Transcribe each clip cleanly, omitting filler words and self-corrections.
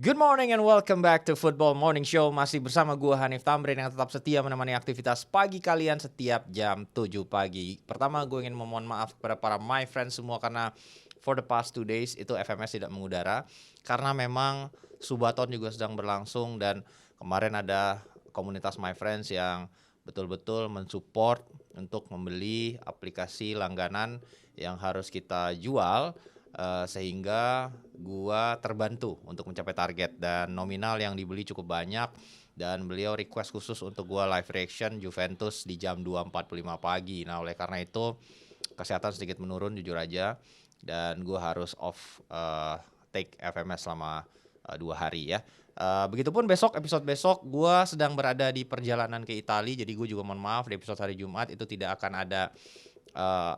Good morning and welcome back to Football Morning Show. Masih bersama gue Hanif Tamrin yang tetap setia menemani aktivitas pagi kalian setiap jam 7 pagi. Pertama gue ingin memohon maaf kepada para my friends semua karena for the past 2 days itu FMS tidak mengudara. Karena memang Subathon juga sedang berlangsung dan kemarin ada komunitas my friends yang betul-betul mensupport untuk membeli aplikasi langganan yang harus kita jual. Sehingga gua terbantu untuk mencapai target dan nominal yang dibeli cukup banyak dan beliau request khusus untuk gua live reaction Juventus di jam 2.45 pagi. Nah, oleh karena itu kesehatan sedikit menurun jujur aja dan gua harus off take FMS selama 2 hari ya. Begitupun episode besok gue sedang berada di perjalanan ke Italia, jadi gue juga mohon maaf di episode hari Jumat itu tidak akan ada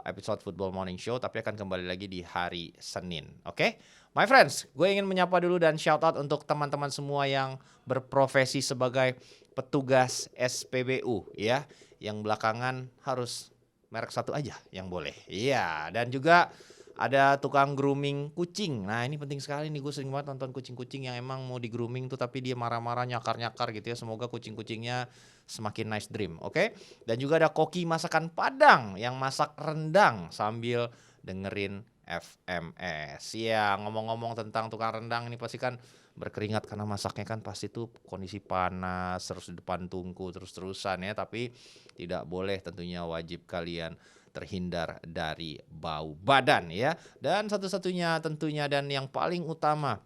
episode Football Morning Show, tapi akan kembali lagi di hari Senin. Oke? My friends, gue ingin menyapa dulu dan shout out untuk teman-teman semua yang berprofesi sebagai petugas SPBU ya, yang belakangan harus merek satu aja yang boleh. Iya, dan juga ada tukang grooming kucing. Nah, ini penting sekali nih, gue sering banget nonton kucing-kucing yang emang mau di grooming tuh tapi dia marah-marah, nyakar-nyakar gitu ya. Semoga kucing-kucingnya semakin nice dream, oke? Dan juga ada koki masakan Padang yang masak rendang sambil dengerin FMS. Ya, ngomong-ngomong tentang tukang rendang ini pasti kan berkeringat karena masaknya kan pasti tuh kondisi panas, terus di depan tungku terus-terusan ya. Tapi tidak boleh, tentunya wajib kalian terhindar dari bau badan ya. Dan satu-satunya tentunya dan yang paling utama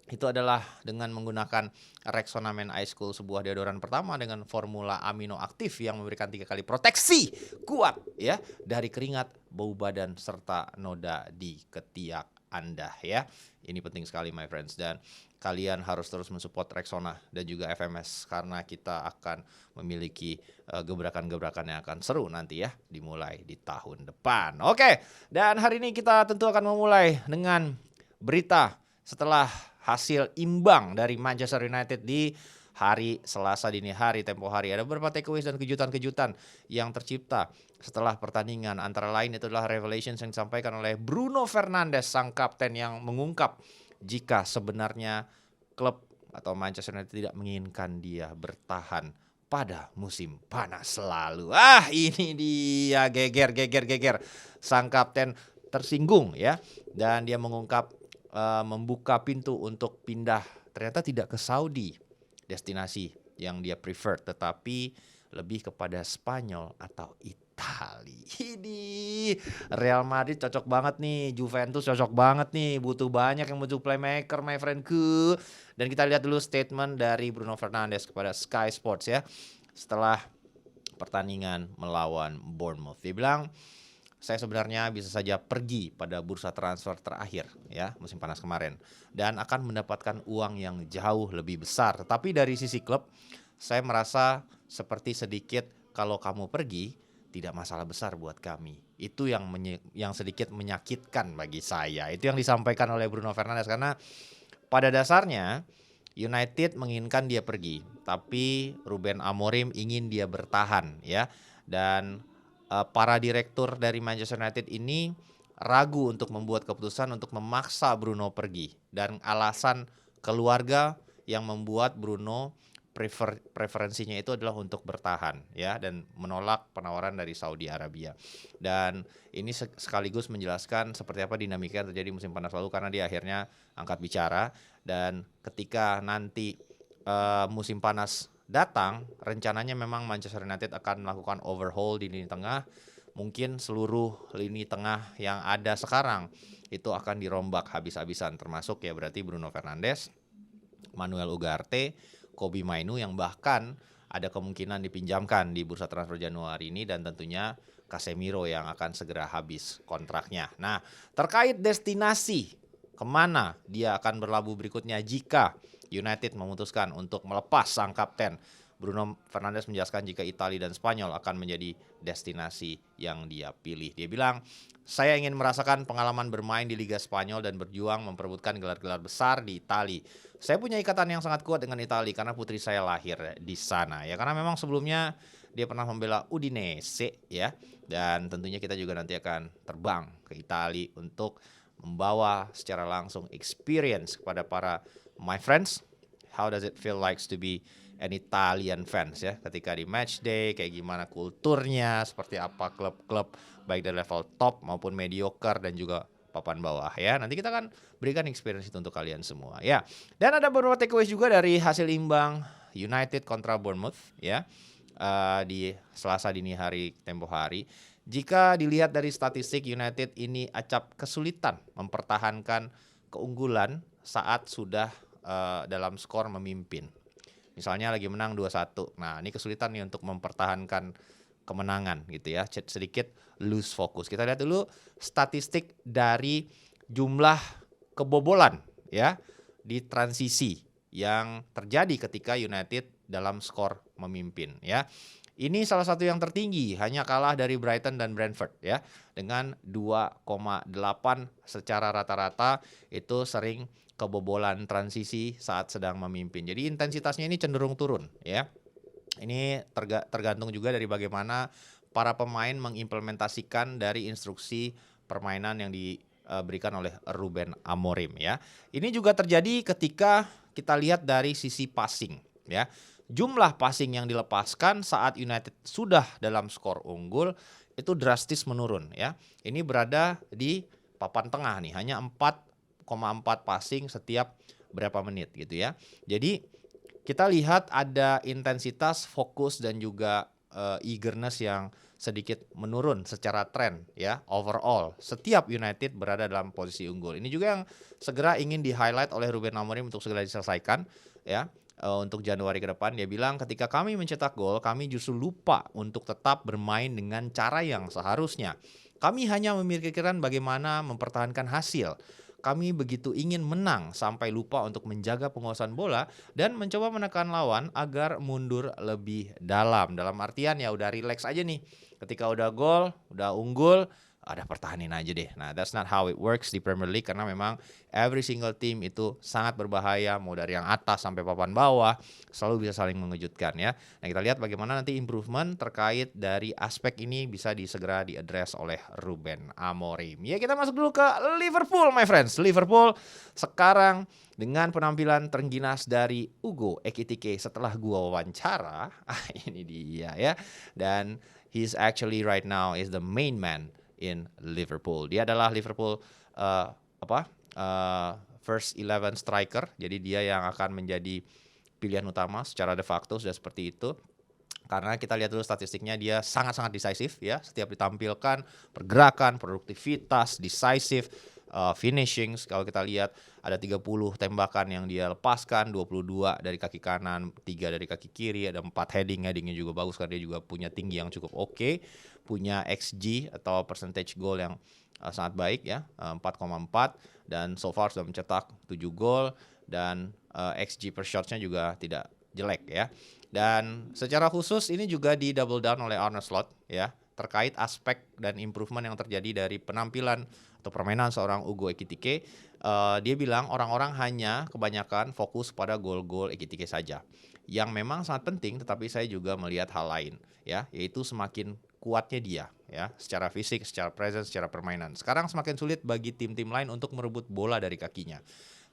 itu adalah dengan menggunakan Rexona Men Ice Cool, sebuah deodoran pertama dengan formula amino aktif yang memberikan 3 kali proteksi kuat ya dari keringat, bau badan serta noda di ketiak Anda ya. Ini penting sekali my friends, dan kalian harus terus mensupport Rexona dan juga FMS karena kita akan memiliki gebrakan-gebrakan yang akan seru nanti ya, dimulai di tahun depan. Oke, dan hari ini kita tentu akan memulai dengan berita setelah hasil imbang dari Manchester United di hari Selasa dini hari, tempo hari. Ada beberapa takeaways dan kejutan-kejutan yang tercipta setelah pertandingan. Antara lain itu adalah revelations yang disampaikan oleh Bruno Fernandes, sang kapten, yang mengungkap jika sebenarnya klub atau Manchester United tidak menginginkan dia bertahan pada musim panas lalu. Ini dia geger. Sang kapten tersinggung ya, dan dia mengungkap membuka pintu untuk pindah, ternyata tidak ke Saudi, destinasi yang dia prefer, tetapi lebih kepada Spanyol atau Itali. Ini Real Madrid cocok banget nih, Juventus cocok banget nih, butuh banyak yang butuh playmaker my friendku. Dan kita lihat dulu statement dari Bruno Fernandes kepada Sky Sports ya, setelah pertandingan melawan Bournemouth. Dia bilang, saya sebenarnya bisa saja pergi pada bursa transfer terakhir ya musim panas kemarin dan akan mendapatkan uang yang jauh lebih besar. Tetapi dari sisi klub, saya merasa seperti sedikit kalau kamu pergi tidak masalah besar buat kami. Itu yang sedikit menyakitkan bagi saya. Itu yang disampaikan oleh Bruno Fernandes, karena pada dasarnya United menginginkan dia pergi, tapi Ruben Amorim ingin dia bertahan ya. Dan para direktur dari Manchester United ini ragu untuk membuat keputusan untuk memaksa Bruno pergi, dan alasan keluarga yang membuat Bruno preferensinya itu adalah untuk bertahan ya, dan menolak penawaran dari Saudi Arabia. Dan ini sekaligus menjelaskan seperti apa dinamika yang terjadi musim panas lalu, karena dia akhirnya angkat bicara. Dan ketika nanti musim panas datang, rencananya memang Manchester United akan melakukan overhaul di lini tengah. Mungkin seluruh lini tengah yang ada sekarang itu akan dirombak habis-habisan, termasuk ya berarti Bruno Fernandes, Manuel Ugarte, Kobbie Mainoo yang bahkan ada kemungkinan dipinjamkan di bursa transfer Januari ini, dan tentunya Casemiro yang akan segera habis kontraknya. Nah, terkait destinasi kemana dia akan berlabuh berikutnya jika United memutuskan untuk melepas sang kapten, Bruno Fernandes menjelaskan jika Italia dan Spanyol akan menjadi destinasi yang dia pilih. Dia bilang, saya ingin merasakan pengalaman bermain di Liga Spanyol dan berjuang memperebutkan gelar-gelar besar di Italia. Saya punya ikatan yang sangat kuat dengan Italia karena putri saya lahir di sana ya, karena memang sebelumnya dia pernah membela Udinese ya. Dan tentunya kita juga nanti akan terbang ke Italia untuk membawa secara langsung experience kepada para my friends, how does it feel like to be an Italian fans ya, ketika di match day kayak gimana kulturnya, seperti apa klub-klub baik dari level top maupun mediocre dan juga papan bawah ya. Nanti kita akan berikan experience itu untuk kalian semua ya. Dan ada beberapa takeaways juga dari hasil imbang United kontra Bournemouth ya, di Selasa dini hari tempo hari. Jika dilihat dari statistik, United ini acap kesulitan mempertahankan keunggulan saat sudah dalam skor memimpin. Misalnya lagi menang 2-1. Nah, ini kesulitan nih untuk mempertahankan kemenangan gitu ya. Sedikit lose focus. Kita lihat dulu statistik dari jumlah kebobolan ya di transisi yang terjadi ketika United dalam skor memimpin ya. Ini salah satu yang tertinggi, hanya kalah dari Brighton dan Brentford ya, dengan 2,8 secara rata-rata itu sering kebobolan transisi saat sedang memimpin. Jadi intensitasnya ini cenderung turun ya. Ini tergantung juga dari bagaimana para pemain mengimplementasikan dari instruksi permainan yang diberikan oleh Ruben Amorim ya. Ini juga terjadi ketika kita lihat dari sisi passing ya. Jumlah passing yang dilepaskan saat United sudah dalam skor unggul itu drastis menurun ya. Ini berada di papan tengah nih, hanya 4,4 passing setiap berapa menit gitu ya. Jadi kita lihat ada intensitas, fokus dan juga eagerness yang sedikit menurun secara tren ya, overall setiap United berada dalam posisi unggul. Ini juga yang segera ingin di-highlight oleh Ruben Amorim untuk segera diselesaikan ya. Untuk Januari ke depan dia bilang, ketika kami mencetak gol, kami justru lupa untuk tetap bermain dengan cara yang seharusnya. Kami hanya memikirkan bagaimana mempertahankan hasil. Kami begitu ingin menang sampai lupa untuk menjaga penguasaan bola dan mencoba menekan lawan agar mundur lebih dalam. Dalam artian ya udah relax aja nih. Ketika udah gol, udah unggul, ada pertahanin aja deh. Nah, that's not how it works di Premier League, karena memang every single team itu sangat berbahaya, mau dari yang atas sampai papan bawah, selalu bisa saling mengejutkan ya. Nah, kita lihat bagaimana nanti improvement terkait dari aspek ini bisa segera diadres oleh Ruben Amorim. Ya, kita masuk dulu ke Liverpool, my friends. Liverpool sekarang dengan penampilan terengginas dari Ugo Ekitike setelah gua wawancara, ini dia ya. Dan he's actually right now is the main man in Liverpool. Dia adalah Liverpool first 11 striker. Jadi dia yang akan menjadi pilihan utama secara de facto, sudah seperti itu. Karena kita lihat dulu statistiknya, dia sangat-sangat decisive ya. Setiap ditampilkan pergerakan, produktivitas, decisive, finishing. Kalau kita lihat ada 30 tembakan yang dia lepaskan, 22 dari kaki kanan, 3 dari kaki kiri, ada 4 headingnya juga bagus karena dia juga punya tinggi yang cukup oke, punya XG atau percentage goal yang sangat baik ya, 4,4, dan so far sudah mencetak 7 gol dan XG per shots-nya juga tidak jelek ya. Dan secara khusus ini juga di double down oleh Arne Slot ya, terkait aspek dan improvement yang terjadi dari penampilan atau permainan seorang Ugo Ekitike. Dia bilang orang-orang hanya kebanyakan fokus pada gol-gol Ekitike saja, yang memang sangat penting, tetapi saya juga melihat hal lain ya, yaitu semakin kuatnya dia ya, secara fisik, secara presence, secara permainan. Sekarang semakin sulit bagi tim-tim lain untuk merebut bola dari kakinya.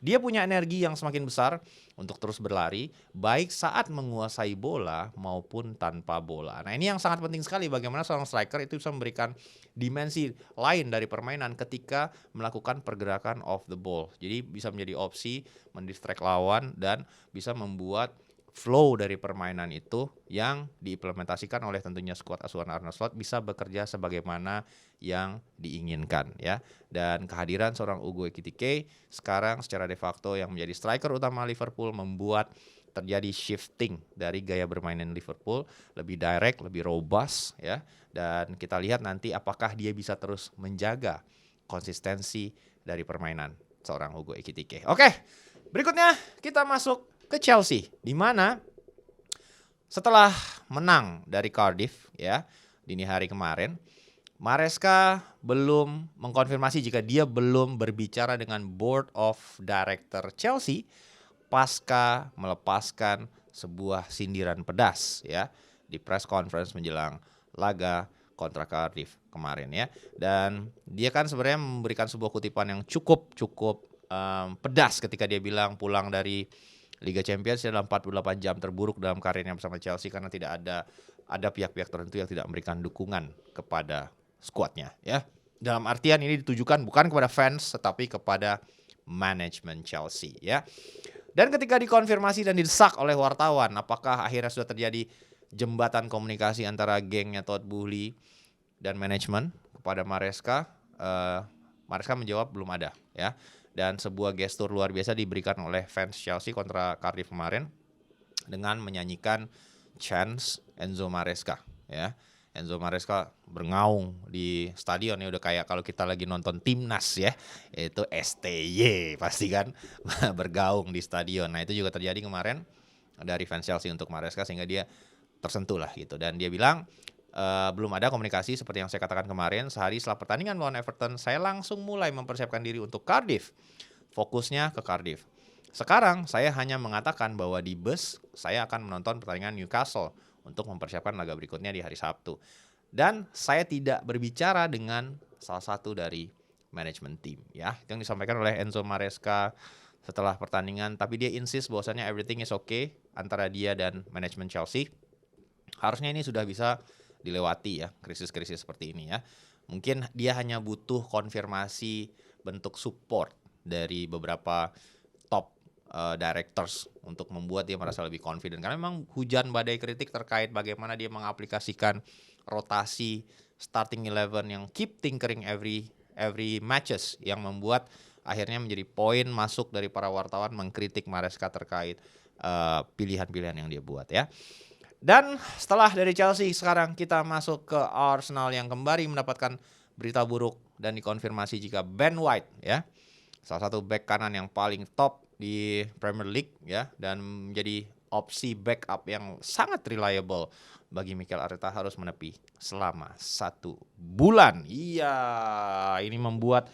Dia punya energi yang semakin besar untuk terus berlari, baik saat menguasai bola maupun tanpa bola. Nah, ini yang sangat penting sekali, bagaimana seorang striker itu bisa memberikan dimensi lain dari permainan ketika melakukan pergerakan off the ball. Jadi bisa menjadi opsi mendistract lawan dan bisa membuat flow dari permainan itu yang diimplementasikan oleh tentunya skuad asuhan Arne Slot bisa bekerja sebagaimana yang diinginkan ya. Dan kehadiran seorang Ugo Ekitike sekarang secara de facto yang menjadi striker utama Liverpool membuat terjadi shifting dari gaya bermain Liverpool, lebih direct, lebih robust ya. Dan kita lihat nanti apakah dia bisa terus menjaga konsistensi dari permainan seorang Ugo Ekitike. Oke, berikutnya kita masuk ke Chelsea, di mana setelah menang dari Cardiff ya dini hari kemarin, Maresca belum mengkonfirmasi jika dia belum berbicara dengan Board of Director Chelsea pasca melepaskan sebuah sindiran pedas ya di press conference menjelang laga kontra Cardiff kemarin ya. Dan dia kan sebenarnya memberikan sebuah kutipan yang cukup pedas ketika dia bilang pulang dari Liga Champions dalam 48 jam terburuk dalam karirnya bersama Chelsea karena tidak ada pihak-pihak tertentu yang tidak memberikan dukungan kepada skuadnya ya. Dalam artian ini ditujukan bukan kepada fans tetapi kepada manajemen Chelsea ya. Dan ketika dikonfirmasi dan didesak oleh wartawan apakah akhirnya sudah terjadi jembatan komunikasi antara gengnya Todd Boehly dan manajemen kepada Maresca, Maresca menjawab belum ada ya. Dan sebuah gestur luar biasa diberikan oleh fans Chelsea kontra Cardiff kemarin dengan menyanyikan chants Enzo Maresca ya. Enzo Maresca bergaung di stadion ya, udah kayak kalau kita lagi nonton timnas ya, itu STY pasti kan bergaung di stadion. Nah itu juga terjadi kemarin dari fans Chelsea untuk Maresca sehingga dia tersentuh lah gitu. Dan dia bilang belum ada komunikasi seperti yang saya katakan kemarin. Sehari setelah pertandingan lawan Everton, saya langsung mulai mempersiapkan diri untuk Cardiff. Fokusnya ke Cardiff. Sekarang saya hanya mengatakan bahwa di bus saya akan menonton pertandingan Newcastle untuk mempersiapkan laga berikutnya di hari Sabtu. Dan saya tidak berbicara dengan salah satu dari manajemen tim ya. Itu yang disampaikan oleh Enzo Maresca setelah pertandingan, tapi dia insist bahwasannya everything is okay antara dia dan manajemen Chelsea. Harusnya ini sudah bisa dilewati ya, krisis-krisis seperti ini ya. Mungkin dia hanya butuh konfirmasi bentuk support dari beberapa top directors untuk membuat dia merasa lebih confident. Karena memang hujan badai kritik terkait bagaimana dia mengaplikasikan rotasi starting 11 yang keep tinkering every matches yang membuat akhirnya menjadi poin masuk dari para wartawan mengkritik Maresca terkait pilihan-pilihan yang dia buat ya. Dan setelah dari Chelsea sekarang kita masuk ke Arsenal yang kembali mendapatkan berita buruk dan dikonfirmasi jika Ben White ya, salah satu back kanan yang paling top di Premier League ya dan menjadi opsi backup yang sangat reliable bagi Mikel Arteta harus menepi selama 1 bulan. Iya, ini membuat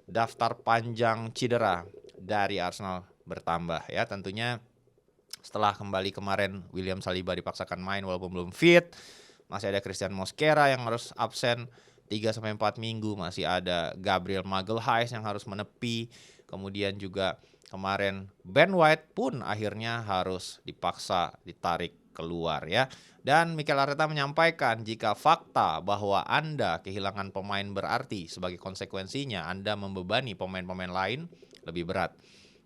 daftar panjang cedera dari Arsenal bertambah ya. Tentunya setelah kembali kemarin William Saliba dipaksakan main walaupun belum fit, masih ada Christian Mosquera yang harus absen 3-4 minggu, masih ada Gabriel Magalhaes yang harus menepi, kemudian juga kemarin Ben White pun akhirnya harus dipaksa ditarik keluar ya. Dan Mikel Arteta menyampaikan jika fakta bahwa Anda kehilangan pemain berarti sebagai konsekuensinya Anda membebani pemain-pemain lain lebih berat.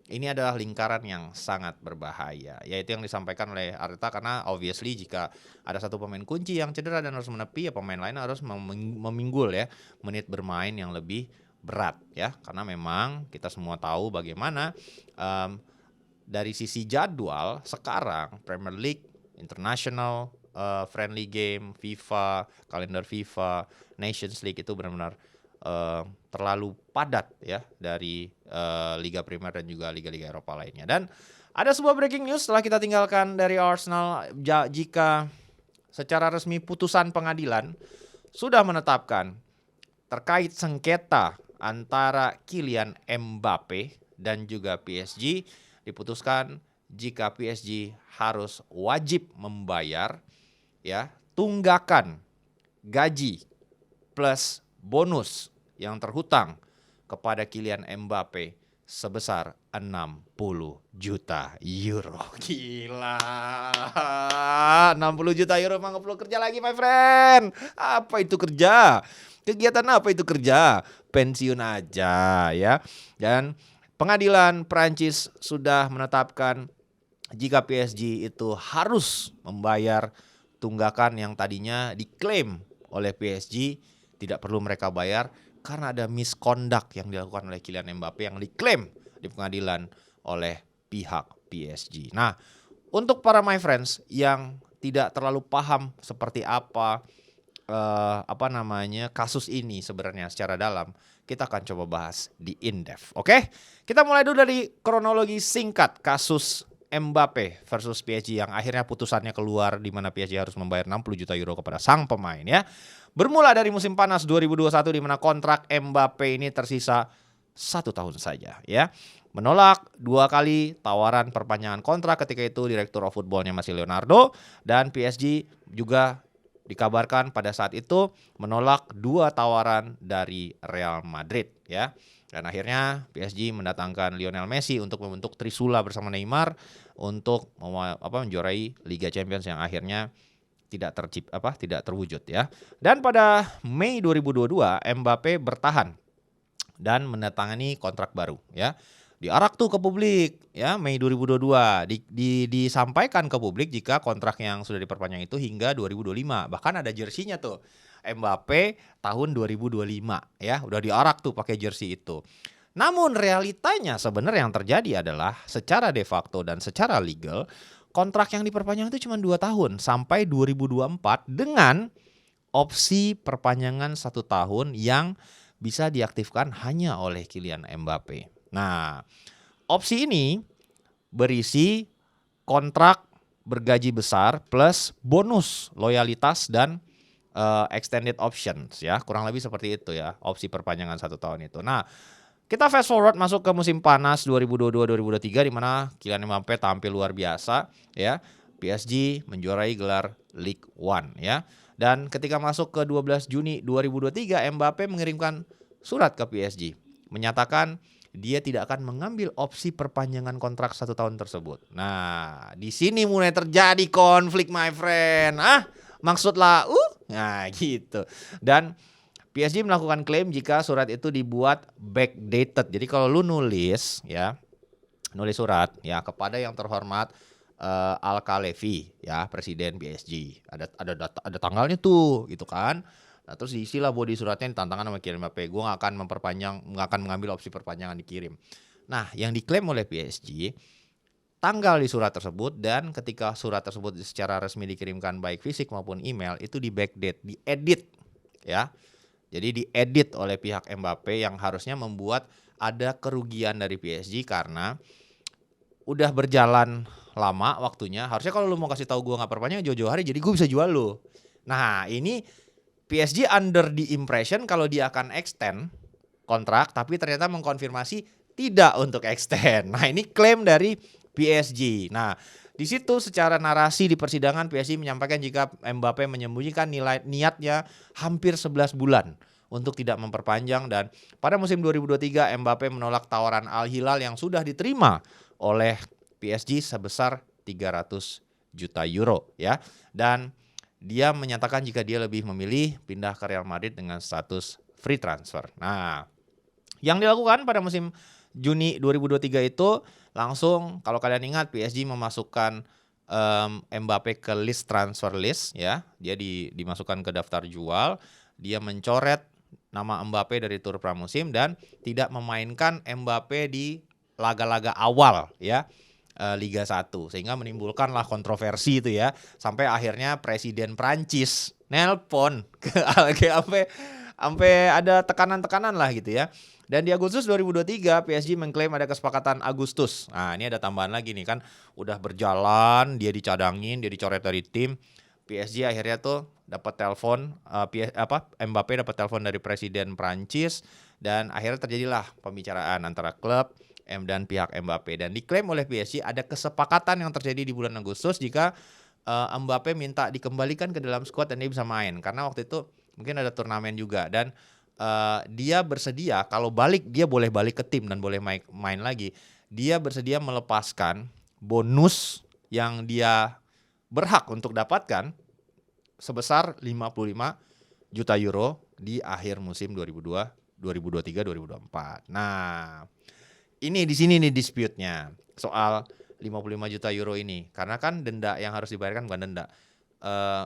Ini adalah lingkaran yang sangat berbahaya. Yaitu yang disampaikan oleh Arteta karena obviously jika ada satu pemain kunci yang cedera dan harus menepi ya pemain lain harus meminggul ya menit bermain yang lebih berat ya. Karena memang kita semua tahu bagaimana dari sisi jadwal sekarang Premier League, International Friendly Game, FIFA, kalender FIFA, Nations League itu benar-benar terlalu padat ya dari Liga Primer dan juga liga-liga Eropa lainnya. Dan ada sebuah breaking news setelah kita tinggalkan dari Arsenal jika secara resmi putusan pengadilan sudah menetapkan terkait sengketa antara Kylian Mbappe dan juga PSG, diputuskan jika PSG harus wajib membayar ya tunggakan gaji plus bonus yang terhutang kepada Kylian Mbappe sebesar 60 juta euro. Gila. 60 juta euro emang gak perlu kerja lagi my friend. Apa itu kerja? Kegiatan apa itu kerja? Pensiun aja ya. Dan pengadilan Prancis sudah menetapkan jika PSG itu harus membayar tunggakan yang tadinya diklaim oleh PSG tidak perlu mereka bayar karena ada misconduct yang dilakukan oleh Kylian Mbappe yang diklaim di pengadilan oleh pihak PSG. Nah, untuk para my friends yang tidak terlalu paham seperti apa kasus ini sebenarnya secara dalam, kita akan coba bahas di in-depth. Oke? Kita mulai dulu dari kronologi singkat kasus Mbappe versus PSG yang akhirnya putusannya keluar di mana PSG harus membayar 60 juta euro kepada sang pemain ya. Bermula dari musim panas 2021 di mana kontrak Mbappe ini tersisa 1 tahun saja ya. Menolak 2 kali tawaran perpanjangan kontrak ketika itu direktur of footballnya masih Leonardo dan PSG juga dikabarkan pada saat itu menolak 2 tawaran dari Real Madrid ya. Dan akhirnya PSG mendatangkan Lionel Messi untuk membentuk Trisula bersama Neymar untuk menjuarai Liga Champions yang akhirnya tidak terwujud ya. Dan pada Mei 2022 Mbappe bertahan dan menandatangani kontrak baru ya. Diarak tuh ke publik ya, Mei 2022 disampaikan ke publik jika kontrak yang sudah diperpanjang itu hingga 2025. Bahkan ada jersinya tuh. Mbappe tahun 2025 ya, udah diarak tuh pakai jersey itu. Namun realitanya sebenarnya yang terjadi adalah secara de facto dan secara legal kontrak yang diperpanjang itu cuma 2 tahun sampai 2024 dengan opsi perpanjangan 1 tahun yang bisa diaktifkan hanya oleh Kylian Mbappe. Nah, opsi ini berisi kontrak bergaji besar plus bonus loyalitas dan extended options ya, kurang lebih seperti itu ya, opsi perpanjangan 1 tahun itu. Nah, kita fast forward masuk ke musim panas 2022-2023 di mana Kylian Mbappe tampil luar biasa ya. PSG menjuarai gelar Ligue 1 ya. Dan ketika masuk ke 12 Juni 2023 Mbappe mengirimkan surat ke PSG menyatakan dia tidak akan mengambil opsi perpanjangan kontrak 1 tahun tersebut. Nah, di sini mulai terjadi konflik my friend. Maksudlah nah gitu. Dan PSG melakukan klaim jika surat itu dibuat backdated. Jadi kalau lu nulis surat ya kepada yang terhormat Al-Khelaïfi ya, presiden PSG. Ada tanggalnya tuh gitu kan. Nah, terus diisilah body suratnya ditantangan sama Kylian Mbappe. Gue nggak akan mengambil opsi perpanjangan dikirim. Nah, yang diklaim oleh PSG tanggal di surat tersebut dan ketika surat tersebut secara resmi dikirimkan baik fisik maupun email itu di backdate, diedit ya. Jadi diedit oleh pihak Mbappe yang harusnya membuat ada kerugian dari PSG karena udah berjalan lama waktunya. Harusnya kalau lu mau kasih tahu gue nggak perpanjang jauh-jauh hari, jadi gue bisa jual lu. Nah, ini PSG under the impression kalau dia akan extend kontrak, tapi ternyata mengkonfirmasi tidak untuk extend. Nah, ini klaim dari PSG. Nah, di situ secara narasi di persidangan PSG menyampaikan jika Mbappe menyembunyikan niatnya hampir 11 bulan untuk tidak memperpanjang, dan pada musim 2023 Mbappe menolak tawaran Al Hilal yang sudah diterima oleh PSG sebesar 300 juta euro ya. Dan dia menyatakan jika dia lebih memilih pindah ke Real Madrid dengan status free transfer. Nah, yang dilakukan pada musim Juni 2023 itu langsung kalau kalian ingat PSG memasukkan Mbappe ke list transfer list ya. Dia dimasukkan ke daftar jual. Dia mencoret nama Mbappe dari tur pramusim dan tidak memainkan Mbappe di laga-laga awal ya. Liga 1 sehingga menimbulkanlah kontroversi itu ya, sampai akhirnya presiden Prancis nelpon ke sampai ada tekanan-tekanan lah gitu ya. Dan di Agustus 2023 PSG mengklaim ada kesepakatan Agustus. Nah, ini ada tambahan lagi nih kan, udah berjalan, dia dicadangin, dia dicoret dari tim. PSG akhirnya tuh dapat telepon Mbappe dapat telepon dari presiden Prancis dan akhirnya terjadilah pembicaraan antara klub dan pihak Mbappe, dan diklaim oleh PSG ada kesepakatan yang terjadi di bulan Agustus jika Mbappe minta dikembalikan ke dalam skuad dan dia bisa main karena waktu itu mungkin ada turnamen juga, dan dia bersedia kalau dia boleh balik ke tim dan boleh main lagi. Dia bersedia melepaskan bonus yang dia berhak untuk dapatkan sebesar 55 juta euro di akhir musim 2023-2024. Nah, ini di sini nih dispute-nya soal 55 juta euro ini. Karena kan denda yang harus dibayarkan bukan denda.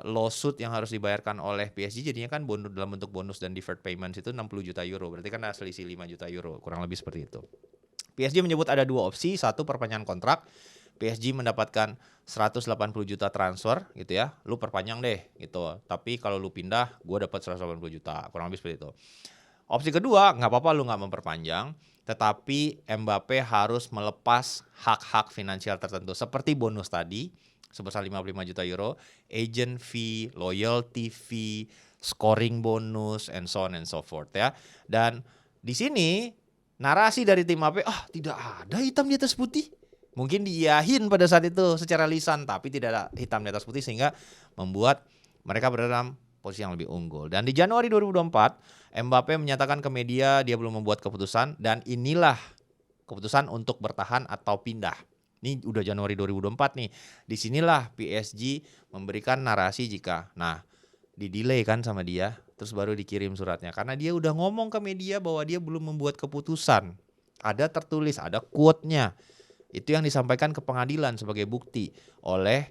Lawsuit yang harus dibayarkan oleh PSG jadinya kan dalam bentuk bonus dan deferred payments itu 60 juta euro. Berarti kan ada selisih 5 juta euro. Kurang lebih seperti itu. PSG menyebut ada 2 opsi. 1, perpanjangan kontrak. PSG mendapatkan 180 juta transfer gitu ya. Lu perpanjang deh gitu. Tapi kalau lu pindah, gue dapat 180 juta. Kurang lebih seperti itu. Opsi kedua, nggak apa-apa lu nggak memperpanjang, tetapi Mbappe harus melepas hak-hak finansial tertentu seperti bonus tadi sebesar 55 juta euro, agent fee, loyalty fee, scoring bonus, and so on and so forth ya. Dan di sini narasi dari tim Mbappe, tidak ada hitam di atas putih. Mungkin diiyahin pada saat itu secara lisan, tapi tidak ada hitam di atas putih sehingga membuat mereka berada dalam posisi yang lebih unggul. Dan di Januari 2024, Mbappe menyatakan ke media dia belum membuat keputusan dan inilah keputusan untuk bertahan atau pindah. Ini udah Januari 2024 nih. Disinilah PSG memberikan narasi jika, nah di-delay kan sama dia, terus baru dikirim suratnya. Karena dia udah ngomong ke media bahwa dia belum membuat keputusan. Ada tertulis, ada quote-nya. Itu yang disampaikan ke pengadilan sebagai bukti oleh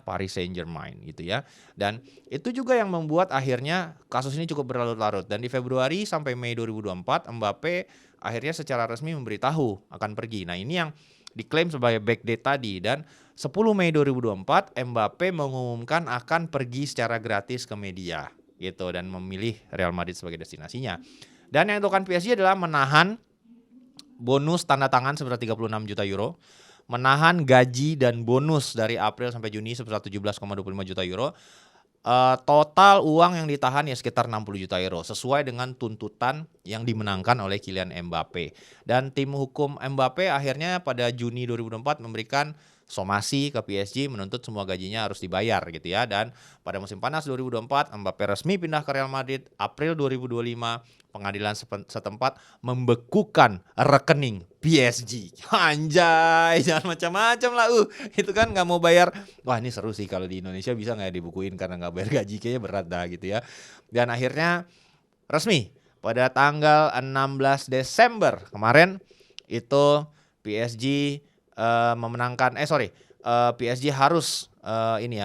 Paris Saint-Germain gitu ya. Dan itu juga yang membuat akhirnya kasus ini cukup berlarut-larut. Dan di Februari sampai Mei 2024 Mbappe akhirnya secara resmi memberitahu akan pergi. Nah, ini yang diklaim sebagai backdate tadi. Dan 10 Mei 2024 Mbappe mengumumkan akan pergi secara gratis ke media gitu dan memilih Real Madrid sebagai destinasinya. Dan yang dilakukan PSG adalah menahan bonus tanda tangan sebesar 36 juta euro, menahan gaji dan bonus dari April sampai Juni sebesar 17,25 juta euro. Total uang yang ditahan ya sekitar 60 juta euro sesuai dengan tuntutan yang dimenangkan oleh Kylian Mbappe. Dan tim hukum Mbappe akhirnya pada Juni 2024 memberikan somasi ke PSG menuntut semua gajinya harus dibayar gitu ya. Dan pada musim panas 2024 Mbappe resmi pindah ke Real Madrid. April 2025 pengadilan setempat membekukan rekening PSG. Anjay, jangan macam-macam lah. Itu kan nggak mau bayar. Wah, ini seru sih kalau di Indonesia bisa nggak dibukuin karena nggak bayar gaji, kayaknya berat dah gitu ya. Dan akhirnya resmi pada tanggal 16 Desember kemarin itu PSG memenangkan PSG harus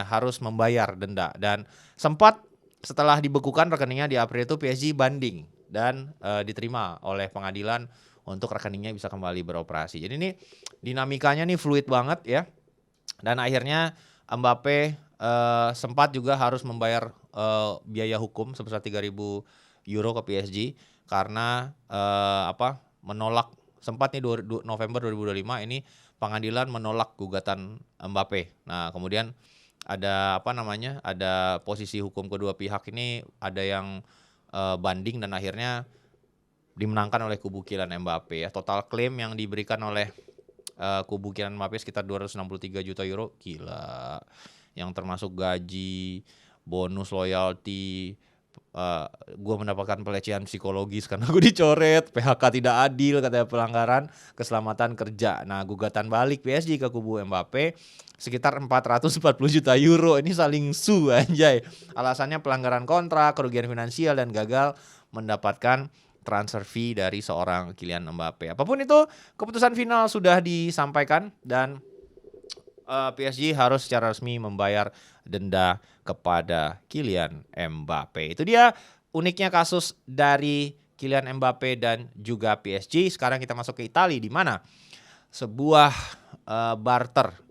harus membayar denda. Dan sempat setelah dibekukan rekeningnya di April itu PSG banding dan diterima oleh pengadilan untuk rekeningnya bisa kembali beroperasi. Jadi ini dinamikanya nih fluid banget ya. Dan akhirnya Mbappe sempat juga harus membayar biaya hukum sebesar 3.000 euro ke PSG karena menolak sempat nih November 2025 ini pengadilan menolak gugatan Mbappe. Nah, kemudian ada ada posisi hukum kedua pihak ini ada yang banding dan akhirnya dimenangkan oleh kubu Kylian Mbappe ya. Total klaim yang diberikan oleh kubu Kylian Mbappe sekitar 263 juta euro. Gila. Yang termasuk gaji, bonus loyalty, gue mendapatkan pelecehan psikologis karena gue dicoret, PHK tidak adil, katanya pelanggaran keselamatan kerja. Nah, gugatan balik PSG ke kubu Mbappe sekitar 440 juta euro. Ini saling sue anjay. Alasannya pelanggaran kontrak, kerugian finansial dan gagal mendapatkan transfer fee dari seorang Kylian Mbappe. Apapun itu, keputusan final sudah disampaikan dan PSG harus secara resmi membayar denda kepada Kylian Mbappe. Itu dia uniknya kasus dari Kylian Mbappe dan juga PSG. Sekarang kita masuk ke Italia di mana sebuah barter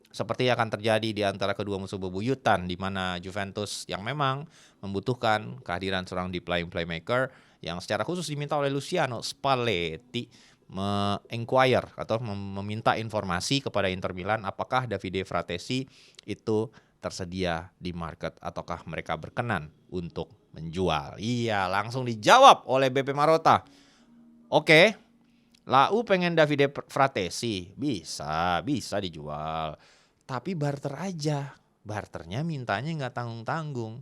seperti akan terjadi di antara kedua musuh bebuyutan, di mana Juventus yang memang membutuhkan kehadiran seorang deep lying playmaker yang secara khusus diminta oleh Luciano Spalletti inquire atau meminta informasi kepada Inter Milan apakah Davide Fratesi itu tersedia di market ataukah mereka berkenan untuk menjual. Iya, langsung dijawab oleh BP Marotta. Oke, Lau pengen Davide Fratesi, bisa dijual. Tapi barter aja, barternya mintanya nggak tanggung-tanggung.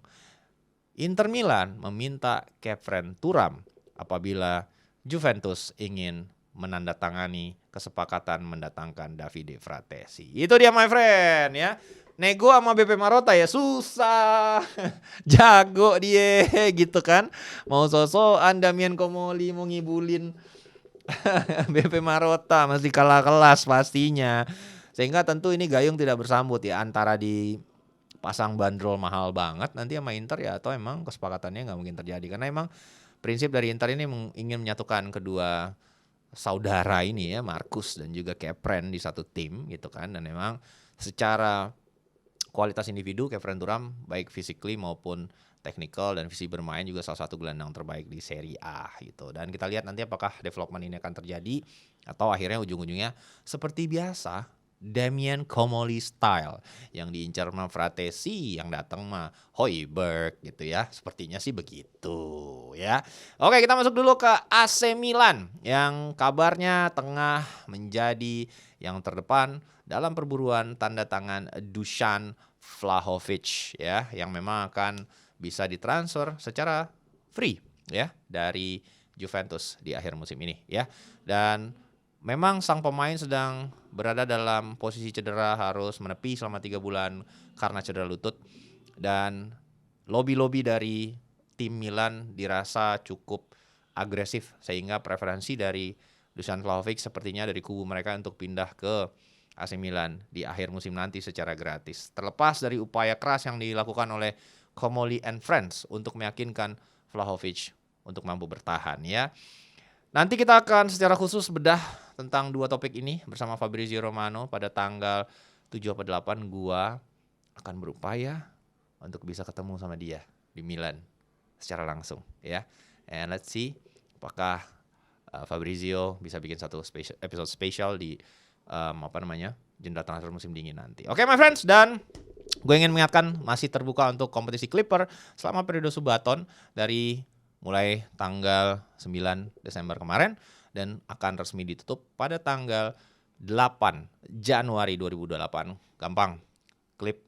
Inter Milan meminta Khéphren Thuram apabila Juventus ingin menandatangani kesepakatan mendatangkan Davide Fratesi. Itu dia my friend ya. Nego sama BP Marotta ya susah. Jago dia gitu kan. Mau sosokan Damian Comoli mau ngibulin BP Marotta masih kalah kelas pastinya. Sehingga tentu ini gayung tidak bersambut ya antara di pasang bandrol mahal banget nanti sama Inter ya atau emang kesepakatannya nggak mungkin terjadi karena emang prinsip dari Inter ini ingin menyatukan kedua saudara ini ya Marcus dan juga Khéphren di satu tim gitu kan dan memang secara kualitas individu Khéphren Thuram baik physically maupun technical dan visi bermain juga salah satu gelandang terbaik di Serie A gitu dan kita lihat nanti apakah development ini akan terjadi atau akhirnya ujung-ujungnya seperti biasa Damian Comolli style. Yang diincar mah Fratesi, yang datang mah Højbjerg gitu ya. Sepertinya sih begitu ya. Oke, kita masuk dulu ke AC Milan yang kabarnya tengah menjadi yang terdepan dalam perburuan tanda tangan Dusan Vlahovic ya, yang memang akan bisa ditransfer secara free ya dari Juventus di akhir musim ini ya. Dan memang sang pemain sedang berada dalam posisi cedera, harus menepi selama 3 bulan karena cedera lutut. Dan lobby-lobby dari tim Milan dirasa cukup agresif, sehingga preferensi dari Dusan Vlahovic sepertinya dari kubu mereka untuk pindah ke AC Milan di akhir musim nanti secara gratis. Terlepas dari upaya keras yang dilakukan oleh Comolli and Friends untuk meyakinkan Vlahovic untuk mampu bertahan ya. Nanti kita akan secara khusus bedah tentang 2 topik ini bersama Fabrizio Romano pada tanggal 7 atau 8. Gua akan berupaya untuk bisa ketemu sama dia di Milan secara langsung ya. And let's see apakah Fabrizio bisa bikin satu episode spesial di jendela transfer musim dingin nanti. Oke, my friends, dan gue ingin mengingatkan masih terbuka untuk kompetisi Clipper selama periode subaton dari mulai tanggal 9 Desember kemarin dan akan resmi ditutup pada tanggal 8 Januari 2028. Gampang, klik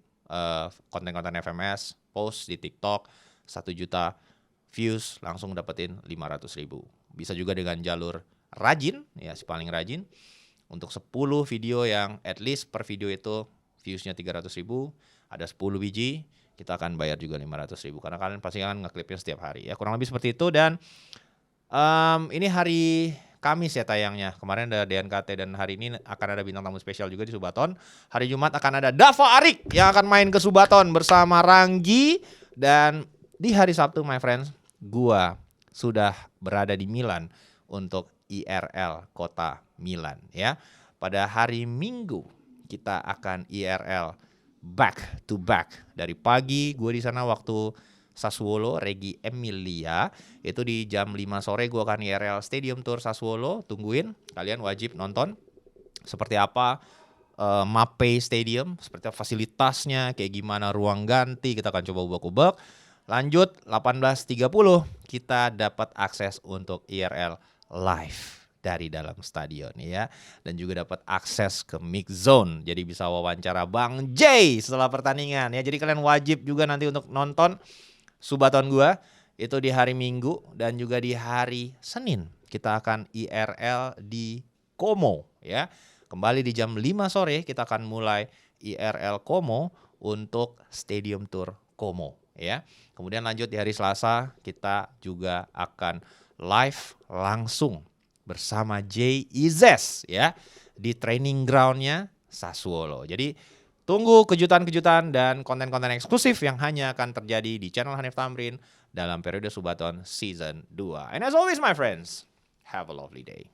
konten-konten FMS, post di TikTok, 1 juta views, langsung dapetin 500.000. Bisa juga dengan jalur rajin, ya si paling rajin. Untuk 10 video yang at least per video itu viewsnya 300.000, ada 10 biji, kita akan bayar juga 500.000 karena kalian pasti kan ngeklipnya setiap hari ya, kurang lebih seperti itu. Dan ini hari Kamis ya tayangnya, kemarin ada DNKT dan hari ini akan ada bintang tamu spesial juga di Subaton. Hari Jumat akan ada Dava Arik yang akan main ke Subaton bersama Ranggi. Dan di hari Sabtu, my friends, gua sudah berada di Milan untuk IRL Kota Milan ya. Pada hari Minggu kita akan IRL back to back. Dari pagi gue di sana waktu Sassuolo, Regi Emilia. Itu di jam 5 sore gue akan IRL Stadium Tour Sassuolo. Tungguin, kalian wajib nonton seperti apa Mapei Stadium, seperti apa fasilitasnya, kayak gimana ruang ganti, kita akan coba ubah-ubah. Lanjut 18.30 kita dapat akses untuk IRL live dari dalam stadion ya, dan juga dapat akses ke mix zone, jadi bisa wawancara Bang Jay setelah pertandingan ya. Jadi kalian wajib juga nanti untuk nonton Subaton gua itu di hari Minggu, dan juga di hari Senin kita akan IRL di Como ya. Kembali di jam 5 sore kita akan mulai IRL Como untuk Stadium Tour Como ya. Kemudian lanjut di hari Selasa kita juga akan live langsung bersama Jay Izes ya di training groundnya Sassuolo. Jadi tunggu kejutan-kejutan dan konten-konten eksklusif yang hanya akan terjadi di channel Hanif Tamrin dalam periode Subaton Season 2. And as always, my friends, have a lovely day.